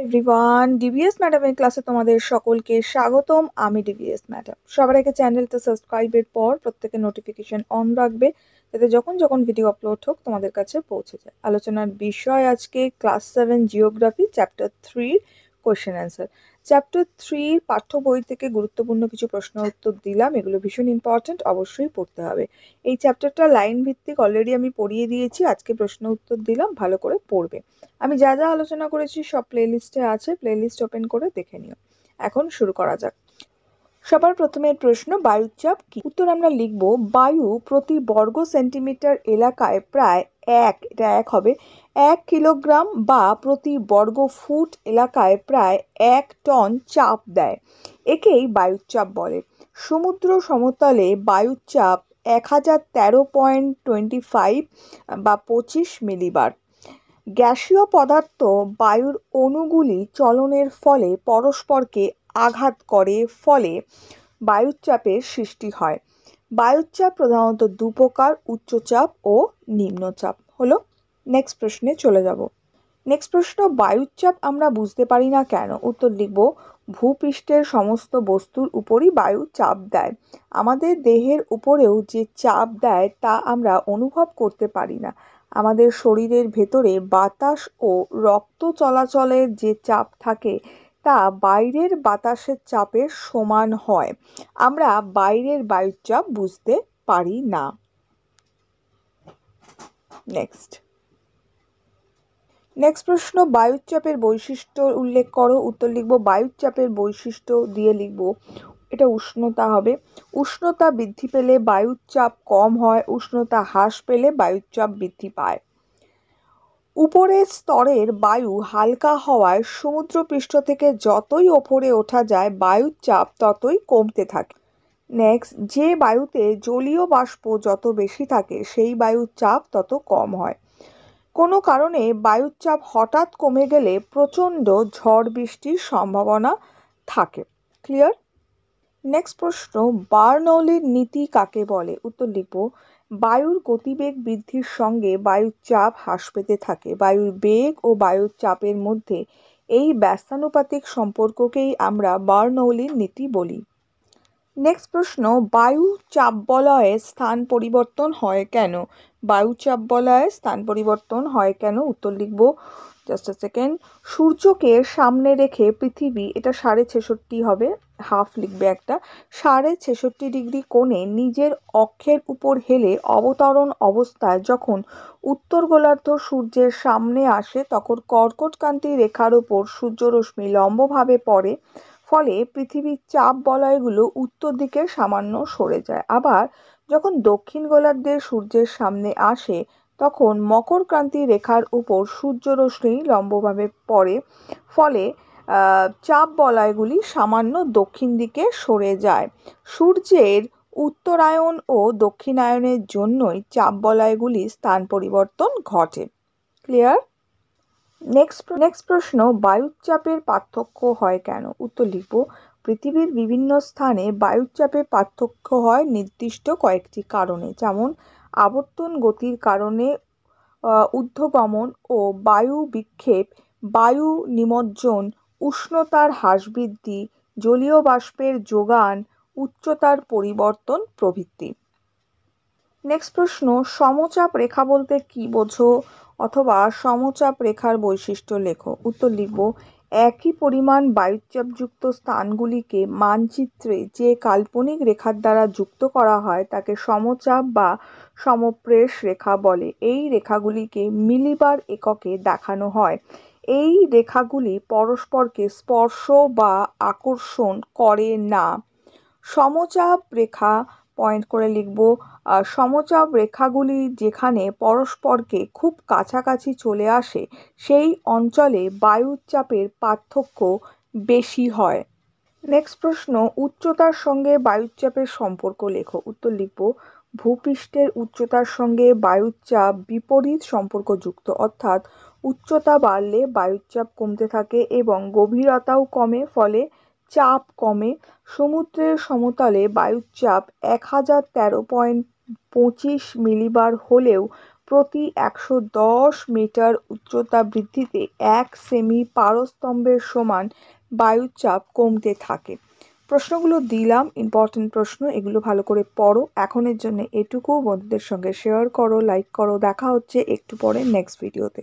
Everyone, DVS ম্যাডামের ক্লাসে তোমাদের সকলকে স্বাগতম। আমি ডিভিএস ম্যাডাম। সবার আগে চ্যানেলটা সাবস্ক্রাইবের পর প্রত্যেকে নোটিফিকেশন অন রাখবে, যাতে যখন যখন ভিডিও আপলোড হোক তোমাদের কাছে পৌঁছে যায়। আলোচনার বিষয় আজকে class 7 geography chapter 3 question answer. Chapter 3 পাঠ্য বই থেকে গুরুত্বপূর্ণ কিছু প্রশ্ন উত্তর দিলাম, এগুলো ভীষণ ইম্পর্টেন্ট, অবশ্যই পড়তে হবে। এই চ্যাপ্টারটা লাইন ভিত্তিক, অলরেডি আমি পড়িয়ে দিয়েছি, আজকে প্রশ্ন উত্তর দিলাম, ভালো করে পড়বে। আমি যা যা আলোচনা করেছি সব প্লেলিস্টে আছে, প্লেলিস্ট ওপেন করে দেখে নিও। এখন শুরু করা যাক। সবার প্রথমে প্রশ্ন, বায়ুচাপ কি? উত্তর আমরা লিখব, বায়ু প্রতি বর্গ সেন্টিমিটার এলাকায় প্রায় এটা এক হবে 1 কিলোগ্রাম বা প্রতি বর্গ ফুট এলাকায় প্রায় 1 টন চাপ দেয়। একেই বায়ুচাপ বলে। সমুদ্র সমতলে বায়ুচাপ 1013.25 বা 25 মিলিবার। গ্যাসীয় পদার্থ বায়ুর অণুগুলি চলনের ফলে পরস্পরকে আঘাত করে, ফলে বায়ুচাপের সৃষ্টি হয়। বায়ুচাপ প্রধানত দু প্রকার, উচ্চচাপ ও নিম্নচাপ। হলো। নেক্সট প্রশ্নে চলে যাব। নেক্সট প্রশ্ন, বায়ুচাপ আমরা বুঝতে পারি না কেন? উত্তর লিখব, ভূপৃষ্ঠের সমস্ত বস্তুর উপরই বায়ু চাপ দেয়। আমাদের দেহের উপরেও যে চাপ দেয় তা আমরা অনুভব করতে পারি না। আমাদের শরীরের ভেতরে বাতাস ও রক্ত চলাচলের যে চাপ থাকে তা বাইরের বাতাসের চাপের সমান হয়। আমরা বাইরের বায়ুচাপ বুঝতে পারি না। নেক্সট প্রশ্ন, বায়ুচাপের বৈশিষ্ট্য উল্লেখ করো। উত্তর লিখব, বায়ুচাপের বৈশিষ্ট্য দিয়ে লিখব, এটা উষ্ণতা হবে। উষ্ণতা বৃদ্ধি পেলে বায়ুচাপ কম হয়, উষ্ণতা হ্রাস পেলে বায়ুচাপ বৃদ্ধি পায়। উপরের স্তরের বায়ু হালকা হওয়ায় সমুদ্রপৃষ্ঠ থেকে যতই ওপরে ওঠা যায় বায়ুর চাপ ততই কমতে থাকে। নেক্সট, যে বায়ুতে জলীয় বাষ্প যত বেশি থাকে সেই বায়ুর চাপ তত কম হয়। কোনো কারণে বায়ুর চাপ হঠাৎ কমে গেলে প্রচণ্ড ঝড় বৃষ্টির সম্ভাবনা থাকে। ক্লিয়ার? নেক্সট প্রশ্ন, বার্নৌলির নীতি কাকে বলে? উত্তর লিখব, বায়ুর গতিবেগ বৃদ্ধির সঙ্গে বায়ুর চাপ হ্রাস পেতে থাকে। বায়ুর বেগ ও বায়ুর চাপের মধ্যে এই ব্যস্তানুপাতিক সম্পর্ককেই আমরা বার্নৌলির নীতি বলি। নেক্সট প্রশ্ন, বায়ু চাপ বলয়ে স্থান পরিবর্তন হয় কেন? বায়ু চাপ বলয়ে স্থান পরিবর্তন হয় কেন? উত্তর লিখব, জাস্ট আ সেকেন্ড। সূর্যকে সামনে রেখে পৃথিবী, এটা 66.5 হবে, হাফ লিখবে একটা, 66.5 ডিগ্রি কোণে নিজের অক্ষের উপর হেলে অবতরণ অবস্থায় যখন উত্তর গোলার্ধ সূর্যের সামনে আসে তখন কর্কটক্রান্তি রেখার ওপর সূর্যরশ্মি লম্বভাবে পড়ে, ফলে পৃথিবীর চাপ বলয়গুলো উত্তর দিকে সামান্য সরে যায়। আবার যখন দক্ষিণ গোলার্ধে সূর্যের সামনে আসে তখন মকরক্রান্তি রেখার উপর সূর্যরশ্মি লম্বভাবে পড়ে, ফলে চাপ বলয়গুলি সামান্য দক্ষিণ দিকে সরে যায়। সূর্যের উত্তরায়ণ ও দক্ষিণায়নের জন্যই চাপ বলয়গুলি স্থান পরিবর্তন ঘটে। ক্লিয়ার? নেক্সট প্রশ্ন, বায়ুচাপের পার্থক্য হয় কেন? উত্তর লিখব, পৃথিবীর বিভিন্ন স্থানে বায়ুচাপের পার্থক্য হয় নির্দিষ্ট কয়েকটি কারণে, যেমন আবর্তন গতির কারণে, ঊর্ধ্বগমন ও বায়ু বিক্ষেপ, বায়ু নিমজ্জন, উষ্ণতার হ্রাস বৃদ্ধি, জলীয় বাষ্পের যোগান, উচ্চতার পরিবর্তন প্রভৃতি। নেক্সট প্রশ্ন, সমচাপ রেখা বলতে কি বোঝো অথবা সমচাপ রেখার বৈশিষ্ট্য লেখো। উত্তর লিখব, একই পরিমাণ বায়ুচাপযুক্ত স্থানগুলিকে মানচিত্রে যে কাল্পনিক রেখার দ্বারা যুক্ত করা হয় তাকে সমচাপ বা সমপ্রেষ রেখা বলে। এই রেখাগুলিকে মিলিবার এককে দেখানো হয়। এই রেখাগুলি পরস্পরকে স্পর্শ বা আকর্ষণ করে না। সমচাপ রেখা পয়েন্ট করে লিখব, সমচাপ রেখাগুলি যেখানে পরস্পরকে খুব কাছাকাছি চলে আসে সেই অঞ্চলে বায়ুর চাপের পার্থক্য বেশি হয়। নেক্সট প্রশ্ন, উচ্চতার সঙ্গে বায়ুচাপের সম্পর্ক লেখো। উত্তর লিখব, ভূপৃষ্ঠের উচ্চতার সঙ্গে বায়ুচাপ বিপরীত সম্পর্কযুক্ত, অর্থাৎ উচ্চতা বাড়লে বায়ুচাপ কমতে থাকে এবং গভীরতাও কমে, ফলে চাপ কমে। সমুদ্রের সমতলে বায়ুচাপ 1013.25 মিলিবার হলেও প্রতি 110 মিটার উচ্চতা বৃদ্ধিতে 1 সেমি পারস্তম্ভের সমান বায়ুচাপ কমতে থাকে। প্রশ্নগুলো দিলাম, ইম্পর্টেন্ট প্রশ্ন, এগুলো ভালো করে পড়ো। এখনের জন্য এটুকু, বন্ধুদের সঙ্গে শেয়ার করো, লাইক করো। দেখা হচ্ছে একটু পরে নেক্সট ভিডিওতে।